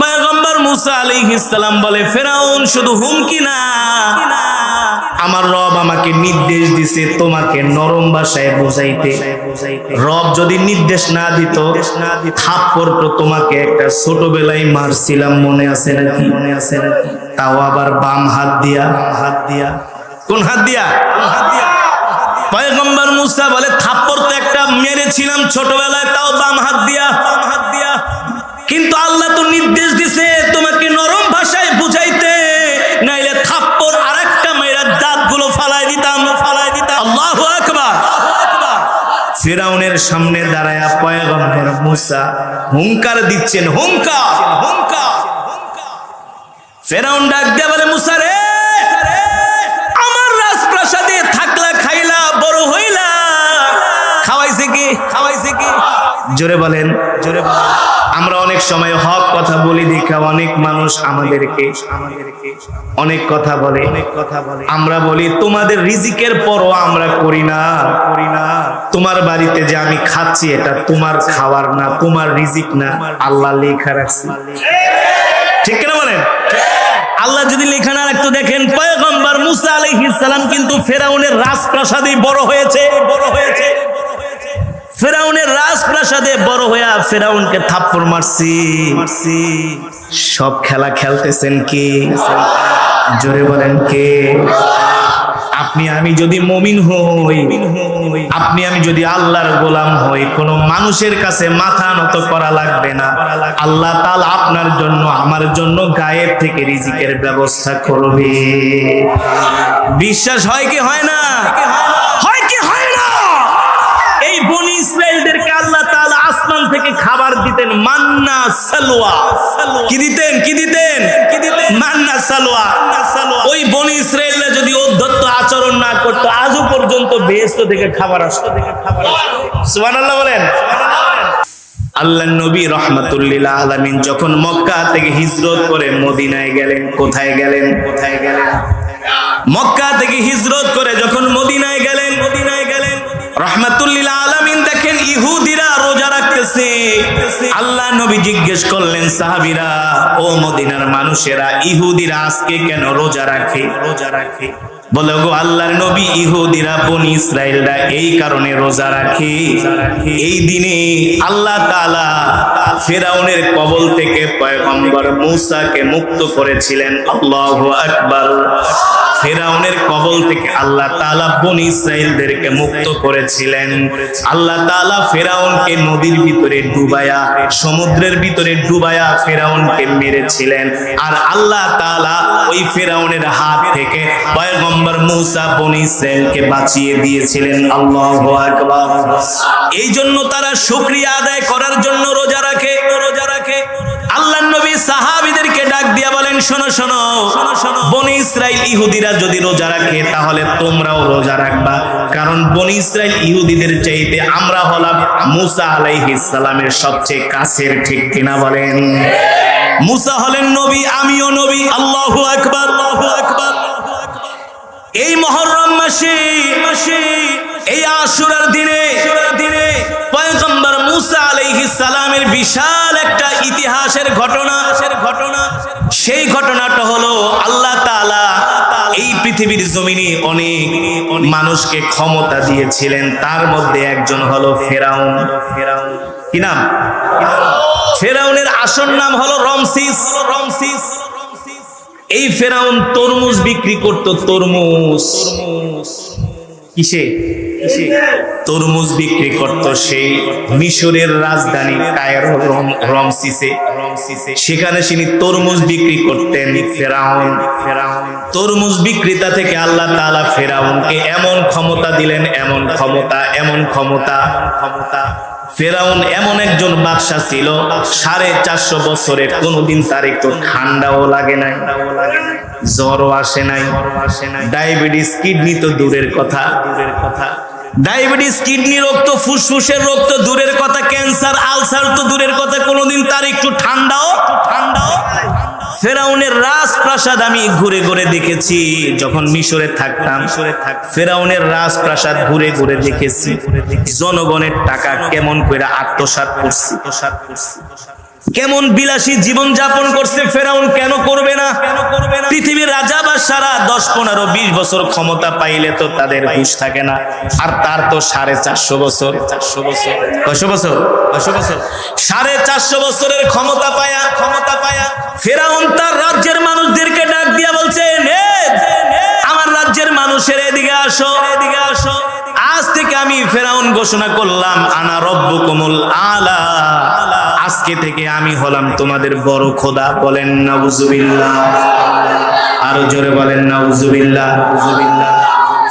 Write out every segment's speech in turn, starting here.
পয়গম্বর মুসা আলাইহিস সালাম বলে, ফেরাউন শুধু হুমকি না, আমার রব আমাকে নির্দেশ দিছে তোমাকে নরম ভাষায় বুঝাইতে। রব যদি নির্দেশ না দিত, থাপ্পড় তো তোমাকে একটা ছোটবেলায় মারছিলাম, মনে আছে নাকি? তাও আবার বাম হাত দিয়া। কোন হাত দিয়া? পয়গম্বর মুসা বলে, থাপ্পড় তো একটা মেরেছিলাম ছোটবেলায়, তাও বাম হাত দিয়া। কিন্তু আল্লাহ তো নির্দেশ দিছে তোমাকে নরম ভাষায় বুঝাইতে, নাইলে থাপ্পড় আরেকটা মেয়েরা দাঁতগুলো ফালাই দিতাম। আল্লাহু আকবার। ফিরাউনের সামনে দাঁড়ায়া পয়গম্বর মুসা হুঙ্কার দিচ্ছেন, হুঙ্কার। ফিরাউন ডাক দিয়ে বলে, মুসা রে, আমার রাজপ্রাসাদে থাকলা, খাইলা, বড় হইলা, খাওয়াইছে কি? জোরে বলেন। আমরা অনেক সময় হক কথা বলি দেখা অনেক মানুষ আমাদেরকে অনেক কথা বলে। আমরা বলি তোমাদের রিজিকের পরও আমরা করি না। তোমার বাড়িতে যে আমি খাচ্ছি এটা তোমার খাবার না, তোমার রিজিক না, আল্লাহ লেখা রাখছে। ঠিক কিনা বলেন? আল্লাহ যদি লেখা না রাখতো, দেখেন পয়গম্বর মুসা আলাইহিস সালাম কিন্তু ফেরাউনের রাজপ্রাসাদে বড় হয়েছে। ফেরাউনের রাজপ্রাসাদে বড় হইয়া ফেরাউনকে থাপ্পড় মারছি। সব খেলা খেলতেছেন কে? জোরে বলেন কে? আপনি আমি যদি মুমিন হই, আপনি আমি যদি আল্লাহর গোলাম হই, কোন মানুষের কাছে মাথা নত করা লাগবে না। আল্লাহ তাআলা আপনার জন্য, আমার জন্য গায়েব থেকে রিজিকের ব্যবস্থা করবে। বিশ্বাস হয় কি হয় না? এই বনি ইসরাইলদেরকে আল্লাহ তাআলা আসমান থেকে খাবার দিতেন, মান্না সালওয়া। কি দিতেন? মান্না সালওয়া। ওই বনি ইসরাইলরা যদি অধ্যত্ত আচরণ না করতো, আজও পর্যন্ত বেহেশত থেকে খাবার আসতো। সুবহানাল্লাহ বলেন। আল্লাহর নবী রাহমাতুল লিল আলামিন যখন মক্কা থেকে হিজরত করে মদিনায় গেলেন, কোথায় গেলেন? মক্কা থেকে হিজরত করে যখন মদিনায় গেলেন, রাহমাতুল লিল আলামিন দেখেন ইহুদিরা রোজা রাখতেছে। আল্লাহ নবী জিজ্ঞেস করলেন, সাহাবীরা, ও মদিনার মানুষেরা, ইহুদিরা আজকে কেন রোজা রাখে? বলে, গো আল্লাহর নবী, ইহুদিরা, বনি ইসরাইলরা এই কারণে রোজা রাখে, এই দিনে আল্লাহ তাআলা ফিরআউনের কবল থেকে পয়গম্বর মূসাকে মুক্ত করেছিলেন। আল্লাহু আকবার। ফিরআউনের কবল থেকে আল্লাহ তাআলা বনি ইসরাইলদেরকে মুক্ত করেছিলেন। আল্লাহ তাআলা ফিরআউনকে নদীর ভিতরে ডুবায়া, সমুদ্রের ভিতরে ডুবায়া ফিরআউনকে মেরেছিলেন। আর আল্লাহ তাআলা ওই ফিরআউনের হাত থেকে পয়গম্বর মূসা বনি ইসরাইলকে বাঁচিয়ে দিয়েছিলেন। আল্লাহু আকবার। এই জন্য তারা শুকরিয়া আদায় করার জন্য রোজা রাখে। আল্লাহর নবী সাহাবীদেরকে ডাক দিয়া বলেন, শোনো, বনি ইসরাইল ইহুদিরা যদি রোজা রাখে তাহলে তোমরাও রোজা রাখবা, কারণ বনি ইসরাইল ইহুদিদের চাইতে আমরা হলাম মূসা আলাইহিস সালামের সবচেয়ে কাছের। ঠিক কিনা বলেন? মূসা হলেন নবী, আমিও নবী। আল্লাহু আকবার। এই মুহররম মাসে, এই আশুরার দিনে পয়গম্বর মূসা আলাইহিস সালামের বিশাল একটা ইতিহাসের ঘটনা। সেই ঘটনাটা হলো, আল্লাহ তাআলা এই পৃথিবীর জমিনে অনেক মানুষকে ক্ষমতা দিয়েছিলেন, তার মধ্যে একজন হলো ফিরআউন। কি নাম? ফিরআউনের আসল নাম হলো রমসিস। এই ফিরআউন তরমুজ বিক্রি করত। তরমুজ কিসে? তরমুজ বিক্রি করত সেই মিশরের রাজধানী কায়রো, রমসিসে। সেখানে তিনি তরমুজ বিক্রি করতেন। ফিরআউন তরমুজ বিক্রেতা থেকে আল্লাহ তাআলা ফিরআউনকে এমন ক্ষমতা দিলেন, এমন ক্ষমতা। ফিরআউন এমন একজন বাদশা ছিল, 450 বছরে কোনোদিন তার একটু ঠান্ডাও লাগে নাই, জ্বরও আসে নাই, ডায়াবেটিস, কিডনি তো দূরের কথা, ডায়াবেটিস, কিডনি রোগ তো, ফুসফুসের রোগ তো দূরের কথা, ক্যান্সার, আলসার তো দূরের কথা, কোনোদিন তার একটু ঠান্ডাও। ফিরআউনের রাজপ্রাসাদ আমি ঘুরে ঘুরে দেখেছি, যখন মিশরে থাকতাম ফিরআউনের রাজপ্রাসাদ ঘুরে ঘুরে দেখেছি, জনগণের টাকা কেমন করে আত্মসাৎ করছি। কেমন বিলাসী জীবন যাপন করছে ফেরাউন, কেন করবে না? পৃথিবীর রাজা বা সারা 10, 15, 20 বছর ক্ষমতা পাইলে তো তাদের হুঁশ থাকে না, আর তার তো 450 বছর। কয়শো বছর? 450 বছরের ক্ষমতা পায়া ফেরাউন তার রাজ্যের মানুষদেরকে ডাক দিয়া বলছে, আমার রাজ্যের মানুষের এদিকে আসো। আজ থেকে আমি ফেরাউন ঘোষণা করলাম, আনা রব্বুকুমুল আলা, আজকে থেকে আমি হলাম তোমাদের বড় খোদা। বলেন নাউজুবিল্লাহ, আরো জোরে বলেন নাউজুবিল্লাহ।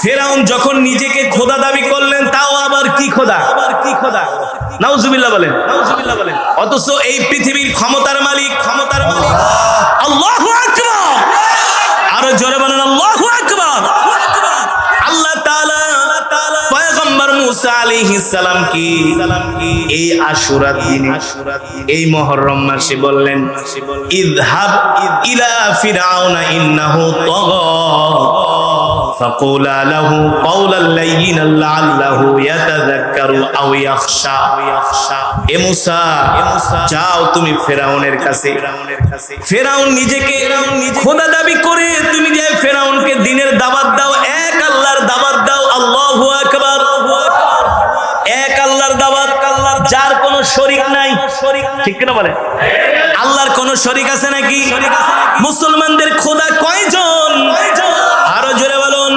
ফেরাউন যখন নিজেকে খোদা দাবি করলেন, তাও আবার কি খোদা? নাউজুবিল্লাহ বলেন। অথচ এই পৃথিবীর ক্ষমতার মালিক আল্লাহু আকবার, আরো জোরে বলেন আল্লাহু আকবার। আল্লাহ তাআলা পয়গম্বর মুসা আলাইহিস সালাম কি এই আশুরা দিনে, এই মুহররম মাসে বললেন, ইযহাব ইলা ফিরআউনা ইন্নাহু তাগা ফাকুলা লাহু কাওলাল লাইয়িনাল লাআল্লাহু ইয়াতাযাক্কারু আও ইয়াখশা। এ মুসা, যাও তুমি ফেরাউনের কাছে। ফেরাউন নিজেকে খোদা দাবি করে, তুমি যে ফেরাউনকে দিনের দাওয়াত দাও, এক আল্লাহর দাওয়াত দাও। আল্লাহু আকবার। এক আল্লাহর দাওয়াত, যার কোনো শরীক নাই। ঠিক কিনা বলে? আল্লাহর কোনো শরীক আছে নাকি? মুসলমানদের খোদা কয়জন? আরো জোরে বলুন,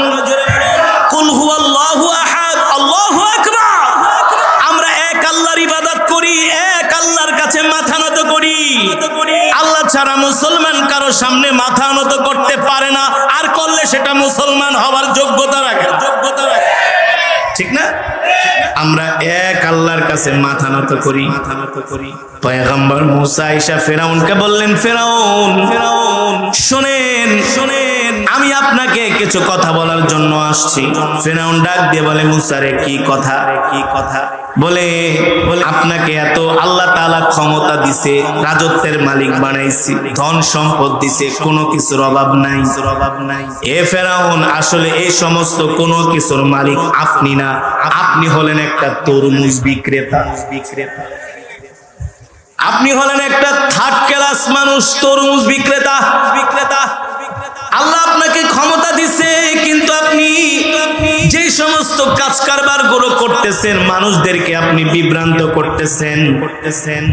কুল হুয়াল্লাহু আহাদ, আল্লাহু আকবার। আমরা এক আল্লাহর ইবাদত করি, এক আল্লাহর কাছে মাথা নত করি। আল্লাহ ছাড়া মুসলমান কারো সামনে মাথা নত করতে পারে না, আর করলে সেটা মুসলমান হওয়ার যোগ্যতা রাখে। ঠিক না? আমরা এক আল্লাহর কাছে মাথা নত করি। পয়গম্বর মুসা আয়েশা ফেরাউনকে বললেন, ফেরাউন শুনেন, আমি আপনাকে কিছু কথা বলার জন্য আসছি। ফেরাউন ডাক দিয়ে বলে, মুসা রে, কি কথা? বলে, আপনাকে এত আল্লাহ তাআলা ক্ষমতা দিছে, রাজত্বের মালিক বানাইছি, ধন সম্পদ দিছে, কোনো কিছুর অভাব নাই। এ ফেরাউন, আসলে এই সমস্ত কোনো কিছুর মালিক আপনি না, আপনি হলেন একটা তরমুজ বিক্রেতা। আপনি হলেন একটা থার্ড ক্লাস মানুষ, তরমুজ বিক্রেতা। আল্লাহ আপনাকে ক্ষমতা দিছে, কিন্তু আপনি যে সমস্ত কাজ কারবার গুলো করতেছেন, মানুষদেরকে আপনি বিভ্রান্ত করতেছেন।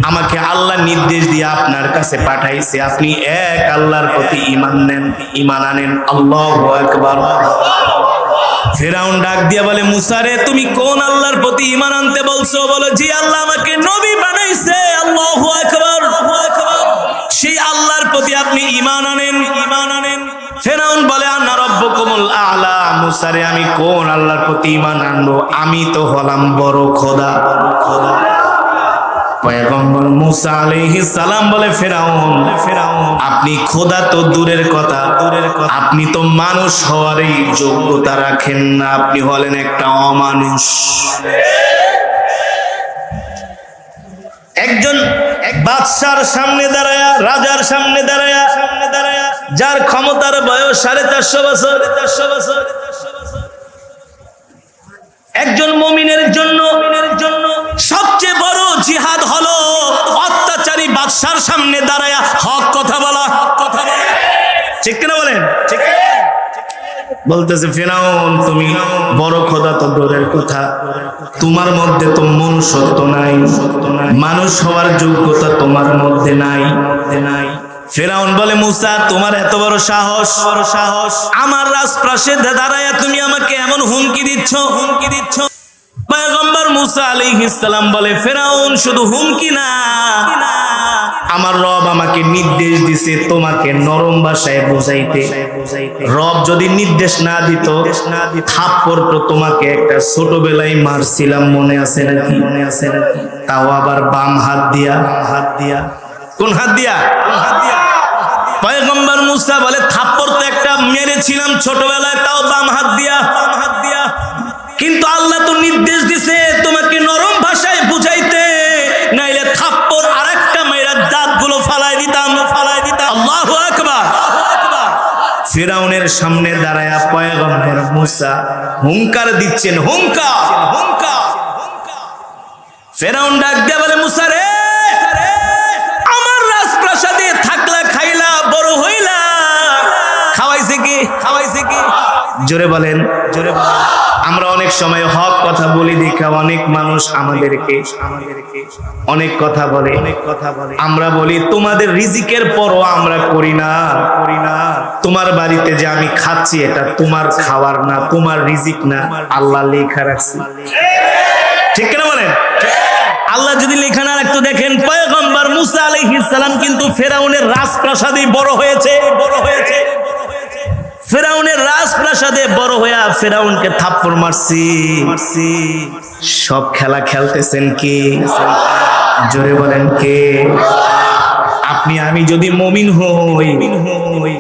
আমাকে আল্লাহ নির্দেশ দিয়ে আপনার কাছে পাঠাইছে, আপনি এক আল্লাহর প্রতি ঈমান আনেন। আল্লাহু আকবার। ফেরাউন ডাক দিয়া বলে, মুসা রে, তুমি কোন আল্লাহর প্রতি ঈমান আনতে বলছো? বলো, জি আল্লাহ আমাকে নবী বানাইছে। আল্লাহু আকবার। সেই আল্লাহর প্রতি আপনি ঈমান আনেন। ফেরাউন বলে, আনা রব্বুকুমুল আলা। মুসা রে, আমি কোন আল্লাহর প্রতি ঈমান আনবো? আমি তো হলাম বড় খোদা। পয়গম্বর মুসা আলাইহিস সালাম বলে, ফেরাউন আপনি খোদা তো দূরের কথা, আপনি তো মানুষ হওয়ারই যোগ্যতা রাখেন না, আপনি হলেন একটা অমানুষ। একজন বাদশার সামনে দাঁড়ায়া, রাজার সামনে দাঁড়ায়া, যার ক্ষমতার বয়স 450 বছর, একজন মুমিনের জন্য সবচেয়ে বড় জিহাদ হলো অত্যাচারী বাদশার সামনে দাঁড়ায়া হক কথা বলা। ঠিক কিনা বলেন? বলতেছে, ফেরাউন তুমি বড় খোদা তো দূরের কথা, তোমার মধ্যে তো মনুষ্যত্ব নাই, মানুষ হওয়ার যোগ্যতা তোমার মধ্যে নাই। ফেরাউন বলে, মুসা, তোমার এত বড় সাহস, আমার রাজপ্রাসাদে দাঁড়ায়া তুমি আমাকে এমন হুমকি দিচ্ছ। পয়গম্বর মুসা আলাইহিস সালাম বলে, ফেরাউন শুধু হুমকি না, আমার রব আমাকে নির্দেশ দিছে তোমাকে নরম ভাষায় বুঝাইতে। রব যদি নির্দেশ না দিত, থাপ্পড় তো তোমাকে একটা ছোটবেলায় মারছিলাম, মনে আছে নাকি? তাও আবার বাম হাত দিয়া। কোন হাত দিয়া? পয়গম্বর মুসা বলে, থাপ্পড় তো একটা মেরেছিলাম ছোটবেলায়, তাও বাম হাত দিয়া। কিন্তু আল্লাহ তো নির্দেশ দিছে তোমাকে নরম ভাষায় বুঝাইতে, নাইলে থাপ্পড় আরেকটা মেয়েরা দাঁতগুলো ফালাই দিতাম। আল্লাহু আকবার। ফিরাউনের সামনে দাঁড়ায়া পয়গম্বর মুসা হুঙ্কার দিচ্ছেন, হুঙ্কার। ফিরাউন ডাক দিয়ে বলে, মুসা রে, জোরে বলেন, জোরে বলেন। আমরা অনেক সময় হক কথা বলি দেখা অনেক মানুষ আমাদেরকে অনেক কথা বলে। আমরা বলি তোমাদের রিজিকের পরও আমরা করি না। তোমার বাড়িতে যে আমি খাচ্ছি এটা তোমার খাবার না, তোমার রিজিক না, আল্লাহ লেখা রাখছে। ঠিক কিনা বলেন? আল্লাহ যদি লেখা না রাখতো, দেখেন পয়গম্বর মুসা আলাইহিস সালাম কিন্তু ফেরাউনের রাজপ্রাসাদে বড় হয়েছে। ফেরাউনের রাজপ্রাসাদে বড় হইয়া ফেরাউনকে থাপ্পড় মারছি। সব খেলা খেলতেছেন কে? জোরে বলেন কে? আপনি আমি যদি মুমিন হই,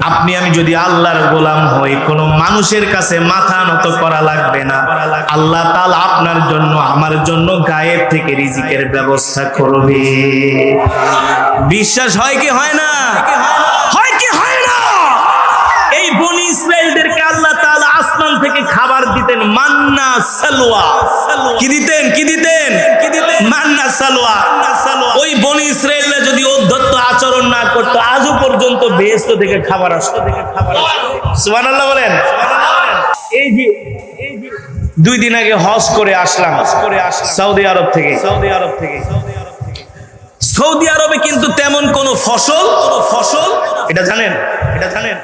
আপনি আমি যদি আল্লাহর গোলাম হই, কোন মানুষের কাছে মাথা নত করা লাগবে না। আল্লাহ তাআলা আপনার জন্য আমার জন্য গায়েব থেকে রিজিকের ব্যবস্থা করবে। বিশ্বাস হয় কি হয় না? হয় কি হয় না? এই বনি ইসরাইলদেরকে আল্লাহ তাআলা আসমান থেকে খাবার দিতেন, মান্না সালওয়া। কি দিতেন? কি দিতেন? মান্না সালওয়া। ওই বনি ইসরাইলরা যদি উদ্ধত আচরণ না করতো, আজও পর্যন্ত বেহেশত থেকে খাবার আসতো। সুবহানাল্লাহ বলেন। এই যে 2 দিন আগে হজ করে আসলাম সৌদি আরব থেকে। সৌদি আরবে কিন্তু তেমন কোনো ফসল এটা জানেন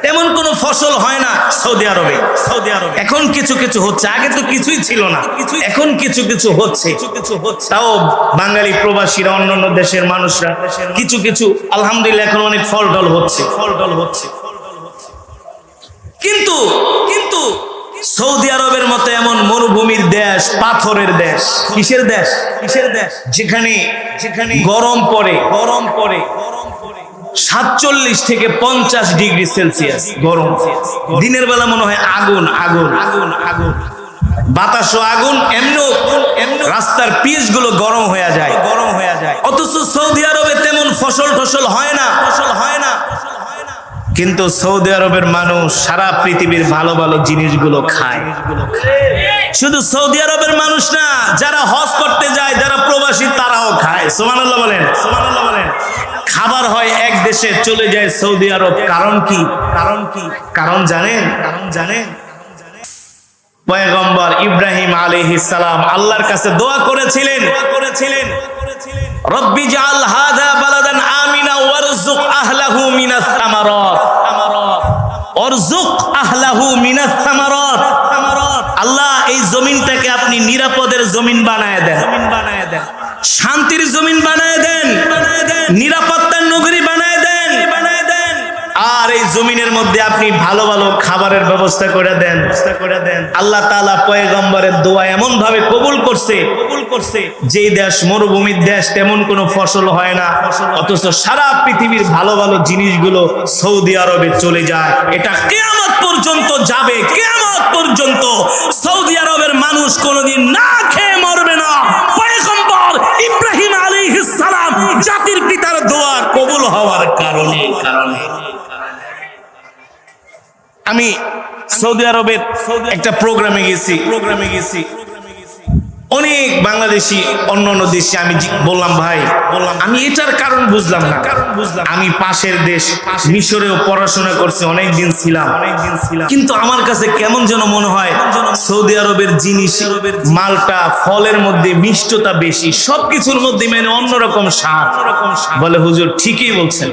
তেমন কোনো ফসল হয় না সৌদি আরবে। এখন কিছু কিছু হচ্ছে, আগে তো কিছুই ছিল না, এখন কিছু কিছু হচ্ছে। তাও বাঙালি প্রবাসীরা, অন্যান্য দেশের মানুষরা কিছু কিছু আলহামদুলিল্লাহ এখন অনেক ফল টল হচ্ছে। কিন্তু সৌদি আরবের মতো এমন মরুভূমির দেশ, পাথরের দেশ, কিসের দেশ? যেখানে গরম পড়ে 47 থেকে 50 ডিগ্রি সেলসিয়াস গরম। দিনের বেলা মনে হয় আগুন, বাতাসও আগুন, এমনি রাস্তার পিচ গুলো গরম হয়ে যায়। অথচ সৌদি আরবে তেমন ফসল হয় না। কিন্তু সৌদি আরবের মানুষ সারা পৃথিবীর ভালো ভালো জিনিসগুলো খায়। শুধু সৌদি আরবের মানুষ না, যারা হজ করতে যায়, যারা প্রবাসী, তারাও খায়। সুবহানাল্লাহ বলেন। খাবার হয় এক দেশে, চলে যায় সৌদি আরব। কারণ কি? কারণ জানেন? পয়গম্বর ইব্রাহিম আলাইহিস সালাম আল্লাহর কাছে দোয়া করেছিলেন, রব্বি জাআল হাযা বালাদান আমিনা ওয়ারযুক আহলাহু মিনাস সামারাত। আল্লাহ এই জমিনটাকে আপনি নিরাপদের জমিন বানায় দেন, শান্তির জমিন বানায় দেন, নিরাপত্তার নগরী বানায় দেন। আর এই জমিনের মধ্যে আপনি ভালো ভালো খাবারের ব্যবস্থা করে দেন। আল্লাহ তাআলা পয়গম্বরের দোয়া এমন ভাবে কবুল করছে যেই দেশ মরুভূমির দেশ, তেমন কোনো ফসল হয় না, অথচ সারা পৃথিবীর ভালো ভালো জিনিসগুলো সৌদি আরবে চলে যায়। এটা কিয়ামত পর্যন্ত যাবে। কিয়ামত পর্যন্ত সৌদি আরবের মানুষ কোনোদিন না খেয়ে মরবে না। পয়গম্বর ইব্রাহিম আলাইহিস সালাম জাতির পিতার দোয়া কবুল হওয়ার কারণে। আমি সৌদি আরবের একটা প্রোগ্রামে গেছি। অনেক বাংলাদেশি অন্যান্য দেশে আমি বললাম ভাই, আমি এটার কারণ বুঝলাম না। আমি পাশের দেশ মিশরেও পড়াশোনা করছি, অনেকদিন ছিলাম, কিন্তু আমার কাছে কেমন যেন মনে হয় সৌদি আরবের জিনিস, মালটা, ফলের মধ্যে মিষ্টতা বেশি, সবকিছুর মধ্যে মানে অন্যরকম স্বাদ। বলে হুজুর ঠিকই বলছেন।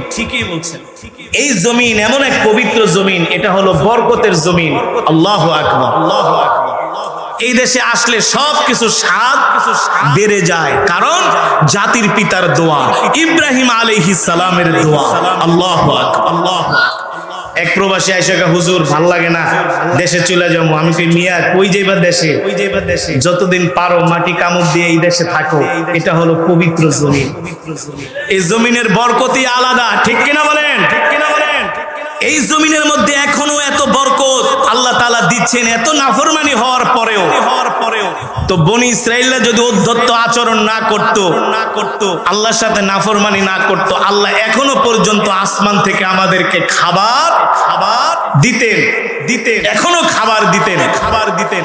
এই জমিন এমন এক পবিত্র জমিন, এটা হলো বরকতের জমিন। আল্লাহু আকবার। এই দেশে আসলে সবকিছু স্বাদ বেড়ে যায়, কারণ জাতির পিতার দোয়া, ইব্রাহিম আলাইহিস সালামের দোয়া। আল্লাহু আকবার। এক প্রবাসী আইসা হুজুর ভাল লাগে না, দেশে চলে যাবো। আমি কই মিয়া কই যাইবা দেশে? যতদিন পারো মাটি কামড় দিয়ে এই দেশে থাকো। এটা হলো পবিত্র জমিন। এই জমিনের বরকতই আলাদা। ঠিক কিনা বলেন? এই জমিনের মধ্যে এখনো এত বরকত আল্লাহ তাআলা দিচ্ছেন, এত নাফরমানি হওয়ার পরেও। তো বনি ইসরাইলরা যদি উদ্ধত আচরণ না করত, আল্লাহর সাথে নাফরমানি না করত, আল্লাহ এখনো পর্যন্ত আসমান থেকে আমাদেরকে খাবার দিতেন, এখনো খাবার দিতেন।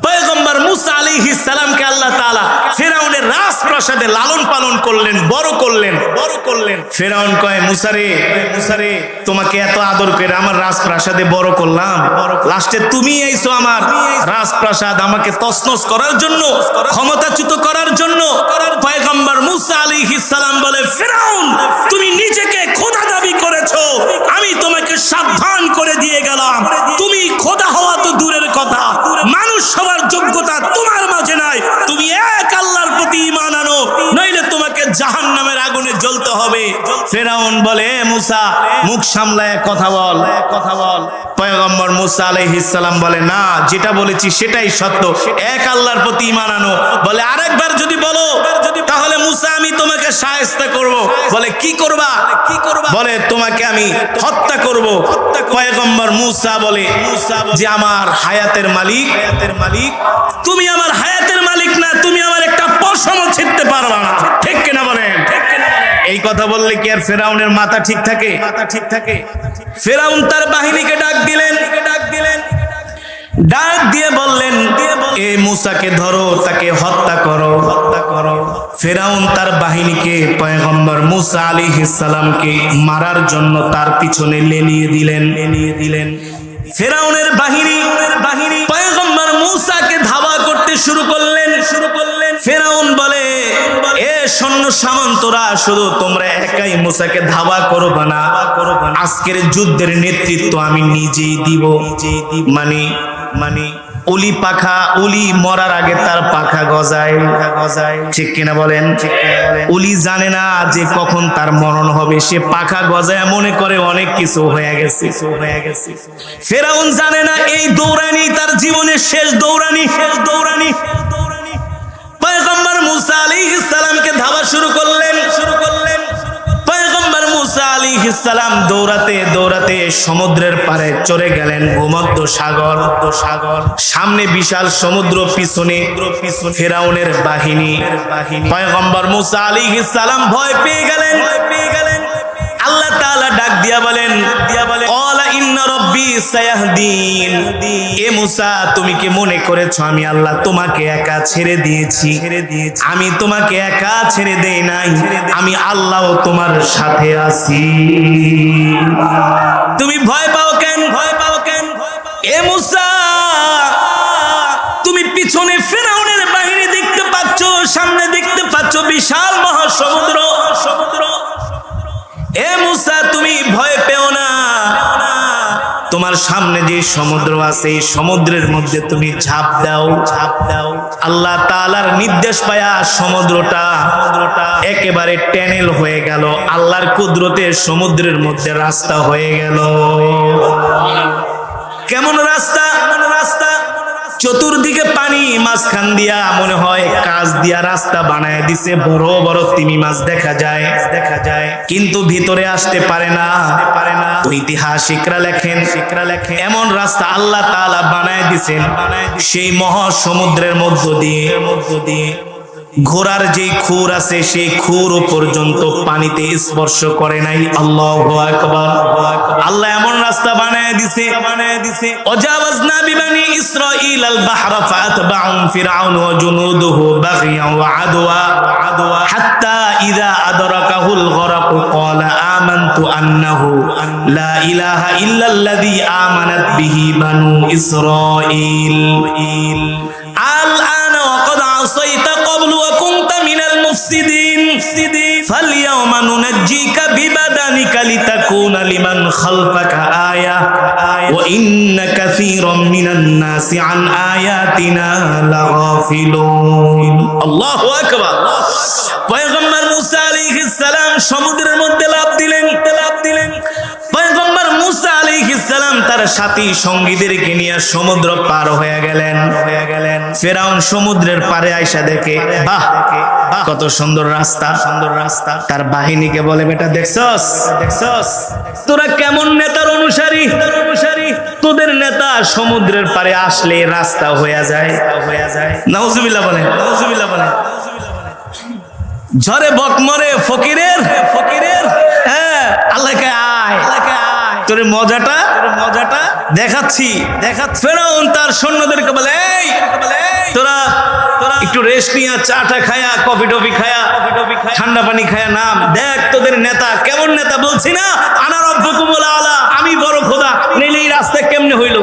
পয়গম্বর মুসা আলাইহিস সালামকে আল্লাহ তাআলা ফিরাউনের রাজপ্রাসাদে লালন পালন করলেন, বড় করলেন। ফিরাউন কয়, মুসা রে তোমাকে এত আদর করে আমার রাজপ্রাসাদে বড় করলাম, লাস্টে তুমি আইছো আমার রাজপ্রাসাদ আমাকে তছনছ করার জন্য, ক্ষমতাচ্যুত করার জন্য। পয়গম্বর মুসা আলাইহিস সালাম বলে, ফিরাউন তুমি নিজেকে খোদা দাবি করেছো, আমি তোমাকে সাবধান করে দিয়ে গেলাম, তুমি খোদা হওয়া তো দূরের কথা, মানুষ হওয়ার যোগ্যতা তোমার মাঝে নাই। তুমি এক আল্লাহর প্রতি ঈমান আনো, নইলে তোমাকে জাহান্নামের আগুনে জ্বলতে হবে। ফিরাউন বলে, মুসা মুখ সামলায় কথা বল। পয়গম্বর মুসা আলাইহিস সালাম বলে, না যেটা বলেছি সেটাই সত্য, এক আল্লাহর প্রতি ঈমান আনো। বলে, আরেকবার যদি বলো তাহলে মুসা আমি তোমাকে শায়েস্তা করব। বলে, কি করবা? বলে, তোমাকে আমি হত্যা করব। পয়গম্বর মুসা বলে যে আমার হায়াতের মালিক, তুমি আমার হায়াতের মালিক না, তুমি আমার একটা পশমও ছিঁড়তে পারবা না। ঠিক কিনা বলেন? এই কথা বললে কি আর ফেরাউনের মাথা ঠিক থাকে? ফেরাউন তার বাহিনীকে ডাক দিলেন, ডাক দিয়ে বললেন, এ মুসাকে ধরো, তাকে হত্যা করো। ফেরাউন তার বাহিনীকে পয়গম্বর মুসা আলাইহিস সালামকে মারার জন্য তার পিছনে লেলিয়ে দিলেন। ফেরাউনের বাহিনী পয়গম্বর মুসাকে ধাওয়া করতে শুরু করলেন। ফেরাউন বলে, এ সৈন্য সামন্তরা, শুধু তোমরা একাই মুসাকে ধাওয়া করবে না, আজকের যুদ্ধের নেতৃত্ব আমি নিজেই দিব। মানে উলি মরার আগে তার পাখা গজায়। ঠিক কিনা বলেন? উলি জানে না যে কখন তার মরণ হবে, সে পাখা গজায় মনে করে অনেক কিছু হয়ে গেছে। ফেরাউন জানে না এই দৌড়ানি তার জীবনের শেষ দৌড়ানি। পয়গম্বর মুসা আলাইহিস সালামকে ধাওয়া শুরু করলেন। পয়গম্বর মুসা আলাইহিস সালাম দৌড়াতে সমুদ্রের পারে চলে গেলেন ভূমধ্য সাগর। সামনে বিশাল সমুদ্র, পিছনে ফিরাউনের বাহিনী। পয়গম্বর মুসা আলাইহিস সালাম ভয় পেয়ে গেলেন। আল্লাহ তাআলা ডাক দিয়া বলেন, ক্বালা ইন্না রাব্বি সায়াহদিন। এ মুসা, তুমি কি মনে করেছো আমি আল্লাহ তোমাকে একা ছেড়ে দিয়েছি? আমি তোমাকে একা ছেড়ে দেই নাই, আমি আল্লাহও তোমার সাথে আছি। তুমি ভয় পাও কেন? এ মুসা, তুমি পিছনে ফিরাউনের বাহিনী দেখতে পাচ্ছ, সামনে দেখতে পাচ্ছ বিশাল মহাসমুদ্র। এ মুসা, তুমি ভয় পেও না, তোমার সামনে যে সমুদ্র আছে এই সমুদ্রের মধ্যে তুমি ঝাঁপ দাও। আল্লাহ তাআলার নির্দেশ পায়া সমুদ্রটা একেবারে ট্যানেল হয়ে গেল, আল্লাহর কুদরতে সমুদ্রের মধ্যে রাস্তা হয়ে গেল। কেমন রাস্তা? চতুর্দিকে পানি, মাঝখান দিয়া মনে হয় কাঁচ দিয়া রাস্তা বানায় দিছে, বড় বড় তিমি মাছ দেখা যায়, কিন্তু ভিতরে আসতে পারে না। ঐতিহাসিকরা লেখেন এমন রাস্তা আল্লাহ তাআলা বানায় দিছেন সেই মহাসমুদ্রের মধ্য দিয়ে। ঘোড়ার যে খুর আছে সেই খুর পর্যন্ত পানিতে স্পর্শ করে নাই। আল্লাহু আকবার। আল্লাহ এমন রাস্তা বানায় দিছে। ওয়াজাওয়াজনা বিবানি ইসরাঈল আল বাহরা ফাতবাউম ফিরআউন ওয়া জুনুদুহু বাগিয়ান ওয়া আদওয়া হাত্তা ইযা আদরাকাহুল গরাক ক্বালা আমানতু আন্নাহু লা ইলাহা ইল্লাল্লাযী আমানাত বিহি বানু ইসরাঈল। আল-আনা ওয়া ক্বাদ আসাইতা ক্বাবলু ওয়া কুনতা মিনাল মুফসিদিন ফালইয়াওমা নুনাজ্জিকা বিবাদানিকা লিতাকুনা লিমান খালফাকা আয়া ওয়া ইন্না কাসীরাম মিনান নাসি আন আয়াতিনা লাগাফিলুন। আল্লাহু আকবার। পয়গম্বর মুসা আলাইহিস সালাম সমুদ্রের মধ্যে লাফ দিলেন। পয়গম্বর মুসা আলাইহিস সালাম তার সাথী সঙ্গীদেরকে নিয়ে সমুদ্র পার হয়ে গেলেন। ফিরআউন সমুদ্রের পারে আইসা দেখে, বাহ কত সুন্দর রাস্তা। তার বাহিনীকে বলে, বেটা দেখছস তোরা কেমন নেতার অনুসারী, তোদের নেতা সমুদ্রের পারে আসলে রাস্তা হয়ে যায়। নাউজুবিল্লাহ বলেন। ঝরে বক মরে ফকিরের, হ্যাঁ আল্লাহকে আয় তোরে মজাটা দেখাচ্ছি। ফেরাউন তার সৈন্যদেরকে বলে, এই তোরা একটু রেস্ট নিয়া, চাটা খায়া, কফি টফি খায়া, ঠান্ডা পানি খায়া নাম, দেখ তোদের নেতা কেমন নেতা, বলছি না আনা রব্বুকুমুল আলা, আমি বড় খোদা, নইলে এই রাস্তা কেমনে হইলো?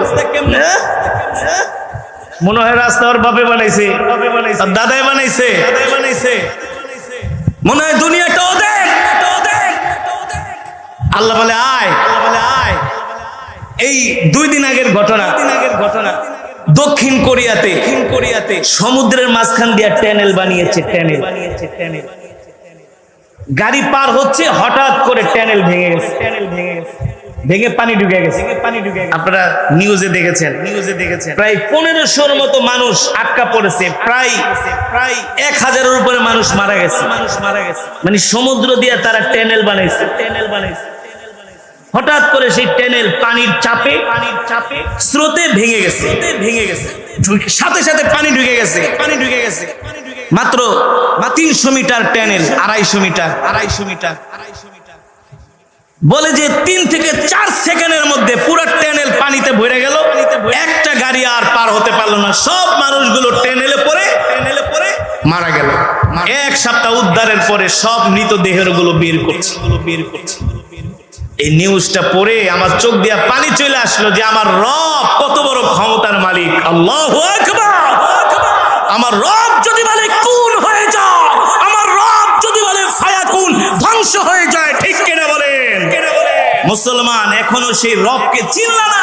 মনে হয় রাস্তা ওর বাপে বানাইছে, দাদাই বানাইছে, মনে হয় দুনিয়াটা ওদের। আল্লাহ বলে আয়। এই 2 দিন আগের ঘটনা। দক্ষিণ কোরিয়াতে সমুদ্রের মাঝখান দিয়ে টানেল বানিয়েছে। গাড়ি পার হচ্ছে, হঠাৎ করে টানেল ভেঙে পানি ঢুকে গেছে। আপনারা নিউজে দেখেছেন। প্রায় 1500-র মতো মানুষ আটকা পড়েছে, প্রায় 1000-এর উপরে মানুষ মারা গেছে। মানে সমুদ্র দিয়ে তারা টানেল বানাইছে। হঠাৎ করে সেই টানেল পানির চাপে স্রোতে ভেঙে গেছে। সাথে সাথে পানি ঢুকে গেছে। মাত্র 300 মিটার টানেল, 250 মিটার। বলে যে 3 থেকে 4 সেকেন্ডের মধ্যে পুরো টানেল পানিতে ভরে গেল। একটা গাড়ি আর পার হতে পারলো না। সব মানুষগুলো টানেলে পড়ে মারা গেল। 1 সপ্তাহ উদ্ধারের পরে সব মৃতদেহের গুলো বের করছে। এই নিউজটা পড়ে আমার চোখ দিয়ে পানি চলে আসলো যে আমার রব কত বড় ক্ষমতার মালিক। আল্লাহু আকবার। আমার রব যদি বলে কুন হয়ে যাও, আমার রব যদি বলে ফায়াকুন, ধ্বংস হয়ে যায়। ঠিক কিনা বলেন? মুসলমান এখনো সেই রবকে চিনল না,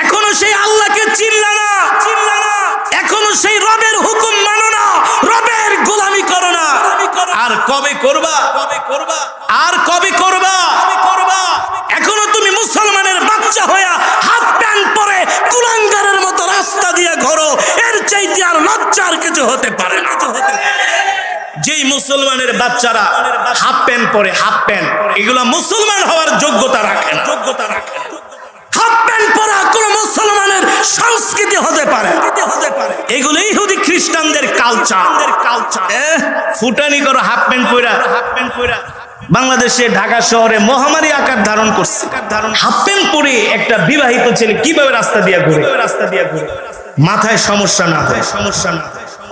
এখনো সেই আল্লাহকে চিনল না, এখনো সেই রবের হুকুম মানো না, রবের গোলামি করো না। আর কবে করবা? এখনো তুমি মুসলমানের বাচ্চা হইয়া হাফ প্যান্ট পরে কুলাঙ্গারের মতো রাস্তা দিয়ে ঘোরো, এর চাইতে আর লজ্জার কিছু হতে পারে না। যেই মুসলমানের বাচ্চারা হাফ প্যান্ট পরে, এগুলা মুসলমান হওয়ার যোগ্যতা রাখে না। হাফ প্যান্ট পরা কোন মুসলমানের সংস্কৃতি হতে পারে। এগুলো ইহুদি খ্রিস্টানদের কালচার। ফুটানি করো হাফ প্যান্ট পরা। বাংলাদেশে ঢাকা শহরে মহামারী আকার ধারণ করছে। হাফ প্যান্ট পরে একটা বিবাহিত ছেলে কিভাবে রাস্তা দিয়ে ঘুরে? মাথায় সমস্যা না,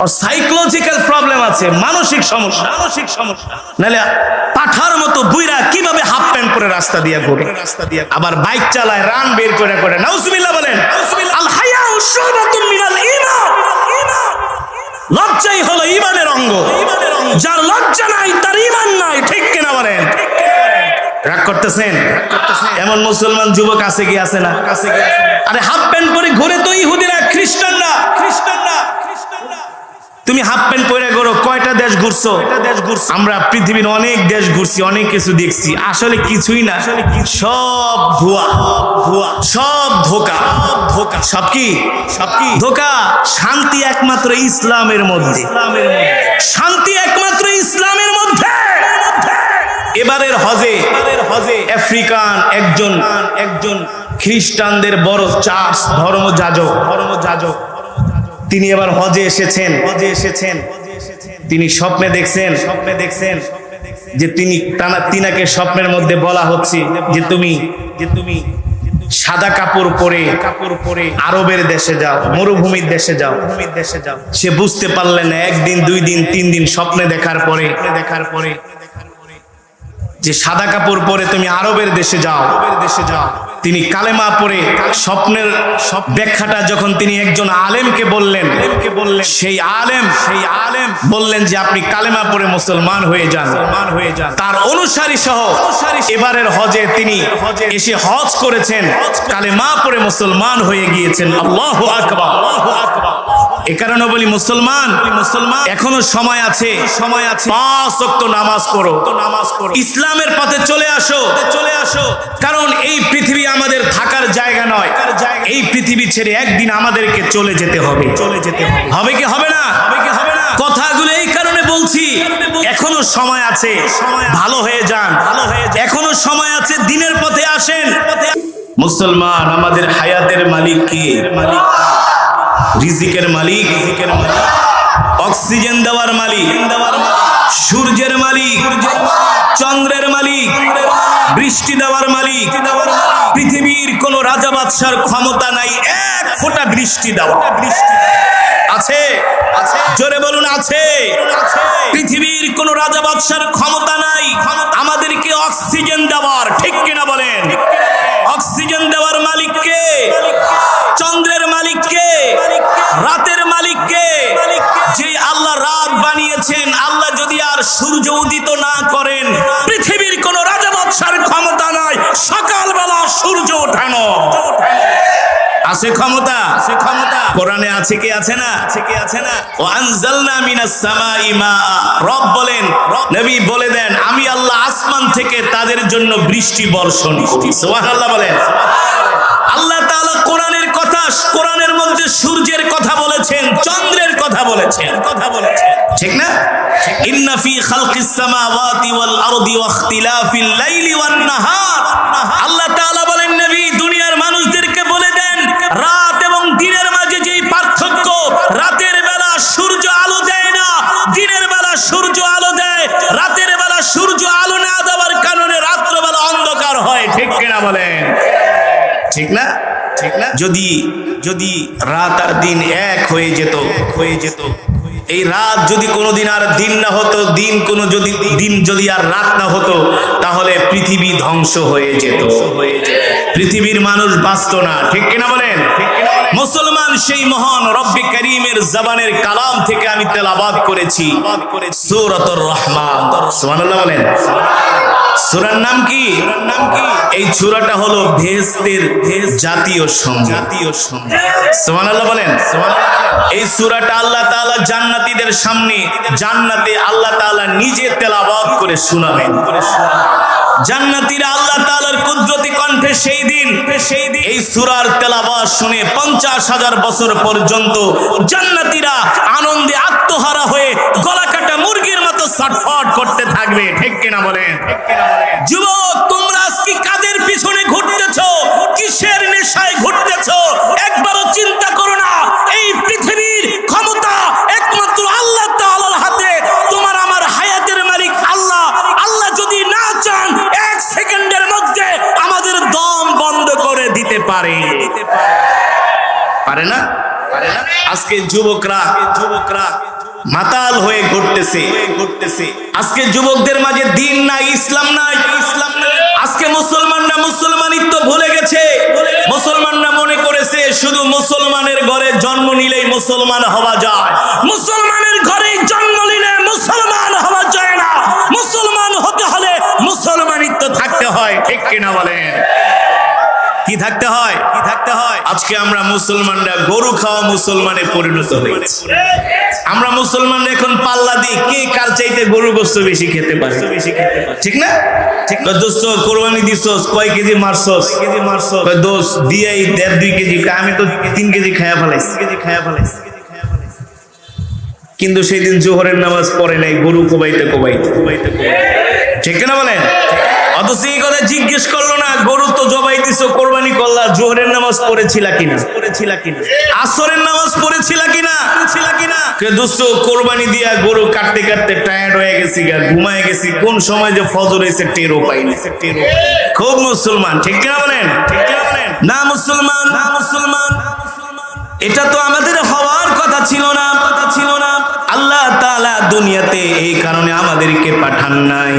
আর সাইকোলজিক্যাল প্রবলেম আছে, মানসিক সমস্যা। নাহলে পাঠার মতো বুইরা কিভাবে হাফ প্যান্ট পরে রাস্তা দিয়ে ঘুরে? আবার বাইক চালায়, রান বের করে। নাউজুবিল্লাহ বলেন। আল হায়াউ শুবাতুম মিনাল ঈমান। লজ্জাই হলো ঈমানের অঙ্গ। যার লজ্জা নাই তার ঈমান নাই। ঠিক কিনা বলেন? রাগ করতেছেন? এমন মুসলমান যুবক আছে কি আছে না? আরে হাফ প্যান্ট পরে ঘুরে তো ইহুদিরা, খ্রিস্টানরা। তুমি হাফ প্যান্ট পরে করো, কয়টা দেশ ঘুরছো? আমরা পৃথিবীর অনেক দেশ ঘুরছি, অনেক কিছু দেখছি। আসলে কিছুই না, সব ভুয়া, সব ধোঁকা। সব কি ধোঁকা। শান্তি একমাত্র ইসলামের মধ্যে। এবারের হজে আফ্রিকান একজন খ্রিস্টানদের বড় চার্চ ধর্মযাজক, তিনি এবার হজে এসেছেন। তিনি স্বপ্নে দেখছেন যে তিনাকে স্বপ্নের মধ্যে বলা হচ্ছে যে তুমি সাদা কাপড় পরে আরবের দেশে যাও, মরুভূমির দেশে যাও। সে বুঝতে পারলেন না, 1 দিন 2 দিন 3 দিন স্বপ্নে দেখার পরে যে সাদা কাপড় পরে তুমি আরবের দেশে যাও। তিনি কালেমা পড়ে স্বপ্নের ব্যাখ্যাটা যখন তিনি একজন আলেমকে বললেন, সেই আলেম বললেন যে আপনি কালেমা পড়ে মুসলমান হয়ে যান। তার অনুসারী সহ এবারের হজে তিনি এসে হজ করেছেন, কালেমা পড়ে মুসলমান হয়ে গিয়েছেন। আল্লাহু আকবার। এ কারণে বলি মুসলমান এখনো সময় আছে। 5 ওয়াক্ত নামাজ পড়ো, ইসলামের পথে চলে আসো। কারণ এই পৃথিবী আমাদের থাকার জায়গা নয়। এই পৃথিবী ছেড়ে একদিন আমাদেরকে চলে যেতে হবে। হবে কি হবে না? কথাগুলো এই কারণে বলছি, এখনো সময় আছে, ভালো হয়ে যান। এখনো সময় আছে, দিনের পথে আসেন। মুসলমান আমাদের হায়াতের মালিক কে? রিজিকের মালিক, অক্সিজেন দেওয়ার মালিক। সূর্যের মালিক, চন্দ্রের মালিক, বৃষ্টি দেওয়ার মালিক। পৃথিবীর কোন রাজা বাদশার ক্ষমতা নাই এক ফোঁটা বৃষ্টি দেওয়া। আছে? জোরে বলুন আছে। পৃথিবীর কোন রাজা বাদশার ক্ষমতা নাই আমাদেরকে অক্সিজেন দেওয়ার, ঠিক কিনা বলেন? অক্সিজেন দেওয়ার মালিককে, চন্দ্রের মালিককে, রাতের মালিককে। যে আল্লাহ রাত বানিয়েছেন, আল্লাহ যদি আর সূর্য উদিত না করেন, পৃথিবীর কোন রাজা বাদশার ক্ষমতা নাই সকালবেলা সূর্য ওঠানো। আছে ক্ষমতা? কোরআনে আছে কি আছে না? ওয়া আনজালনা মিনাস সামাই মা। রব বলেন, নবী বলে দেন, আমি আল্লাহ আসমান থেকে তাদের জন্য বৃষ্টি বর্ষণ করি। সুবহানাল্লাহ বলেন। আল্লাহ তাআলা কোরআনের কথা, কোরআনের মধ্যে সূর্যের কথা বলেছেন, চন্দ্রের কথা বলেছেন, ঠিক না? ইন্না ফি খালকিস সামাওয়াতি ওয়াল আরদি ওয়া ইখতিলাফিল লাইলি ওয়ান নাহার। আল্লাহ তাআলা বলেন, নবী দুনিয়ার মানুষদেরকে বলে দেন, রাত এবং দিনের মাঝে যে পার্থক্য, রাতের বেলা সূর্য আলো দেয় না, দিনের বেলা সূর্য আলো দেয়। রাতের বেলা সূর্য আলো না দেওয়ার কারণে রাত্রবেলা অন্ধকার হয়, ঠিক কিনা বলেন? ঠিক না? যদি রাত আর দিন এক হয়ে যেত, এই রাত যদি কোনোদিন আর দিন না হতো, দিন যদি আর রাত না হতো, তাহলে পৃথিবী ধ্বংস হয়ে যেত, পৃথিবীর মানুষ বাঁচত না, ঠিক কিনা বলেন? মুসলমান সেই মহান রব্বে করিমের জবানের কালাম থেকে আমি তেলাওয়াত করেছি সূরাতুর রহমান। সুবহানাল্লাহ বলেন। সূরার নাম কি? এই সূরাটা হলো বেহেশতের জাতীয় সঙ্গীত। সুবহানাল্লাহ বলেন। এই সূরাটা আল্লাহ তাআলা জান্নাতীদের সামনে জান্নাতে আল্লাহ তাআলা নিজে তেলাওয়াত করে শোনাবেন। জান্নাতীরা আল্লাহ তাআলার কুদরতি কণ্ঠে সেই দিন এই সূরার তেলাওয়াত শুনে 50,000 বছর পর্যন্ত জান্নাতীরা আনন্দে আত্মহারা হয়ে গলা কাটা মুরগির মতো ছটফট করতে থাকবে, ঠিক কিনা বলেন? যুবক, তোমরা আজকে কাদের পিছনে ঘুরতেছো? কিসের নেশায় ঘুরতেছো? একবারও চিন্তা করো না। এই পৃথিবীর ক্ষমতা একমাত্র আল্লাহ তাআলার হাতে। তোমার আমার হায়াতের মালিক আল্লাহ। আল্লাহ যদি না চান, 1 সেকেন্ডের মধ্যে আমাদের দম বন্ধ করে দিতে পারে না? আজকে যুবকরা মাতাল হয়ে ঘুরতেছে। আজকে যুবকদের মাঝে দিন নাই, ইসলাম নাই। আজকে মুসলমানরা মুসলমানিত্ব ভুলে গেছে। মুসলমানরা মনে করেছে শুধু মুসলমানের ঘরে জন্ম নিলেই মুসলমান হওয়া যায়। মুসলমানের ঘরে জন্ম নিলে মুসলমান হওয়া যায় না। মুসলমান হতে হলে মুসলমানিত্ব থাকতে হয়, ঠিক কিনা বলেন? কি থাকতে হয়? আজকে আমরা মুসলমানরা গরু খাওয়া মুসলমানে পরিণত হয়েছে। আমরা মুসলমানরা এখন পাল্লা দিই, কে কার চাইতে গরু গোশত বেশি খেতে পারে, ঠিক না? ঠিক দোস্ত, কোরবানি দিছস, কয় কেজি মারছস? দোস্ত দিয়াই 1.5-2 কেজি। আমি তো 3 কেজি খায়া ফেলাইছি। কিন্তু সেই দিন জোহরের নামাজ পড়ে নাই, গরু কোবাইতে, ঠিক না বলেন? অথচ এই কথা জিজ্ঞেস করলো না, গরু তো জবাই দিছো, কোরবানি করলা, জোহরের নামাজ পড়েছিলা কিনা, আসরের নামাজ পড়েছিলা কিনা? কে দোস্ত, কোরবানি দিয়া গরু কাটতে টায়ার্ড হয়ে গেছি, ঘুমায় গেছি, কোন সময় যে ফজর হয়েছে টেরও পাই না। খুব মুসলমান, ঠিক কিনা বলেন? না মুসলমান, এটা তো আমাদের হওয়ার কথা ছিল না। আল্লাহ তাআলা দুনিয়াতে এই কারণে আমাদেরকে পাঠান নাই।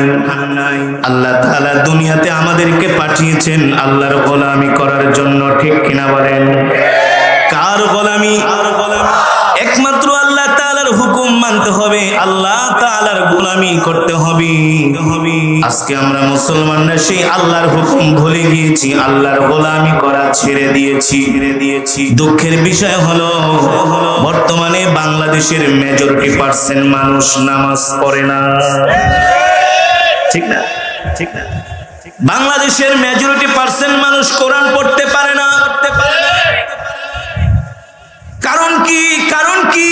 আল্লাহ তাআলা দুনিয়াতে আমাদেরকে পাঠিয়েছেন আল্লাহর গোলামি করার জন্য, ঠিক কিনা বলেন? কার গোলামি? একমাত্র আল্লাহ তাআলার হুকুম মানতে হবে, আল্লাহ তাআলার গোলামি করতে হবে। আজকে আমরা মুসলমানরা সেই আল্লাহর হুকুম ভুলে গিয়েছি, আল্লাহর গোলামি করা ছেড়ে দিয়েছি। দুঃখের বিষয় হলো বর্তমানে বাংলাদেশের মেজরিটি পার্সেন্ট মানুষ নামাজ পড়ে না, ঠিক না? বাংলাদেশের মেজরিটি পার্সেন্ট মানুষ কোরআন পড়তে পারে না। কারণ কি?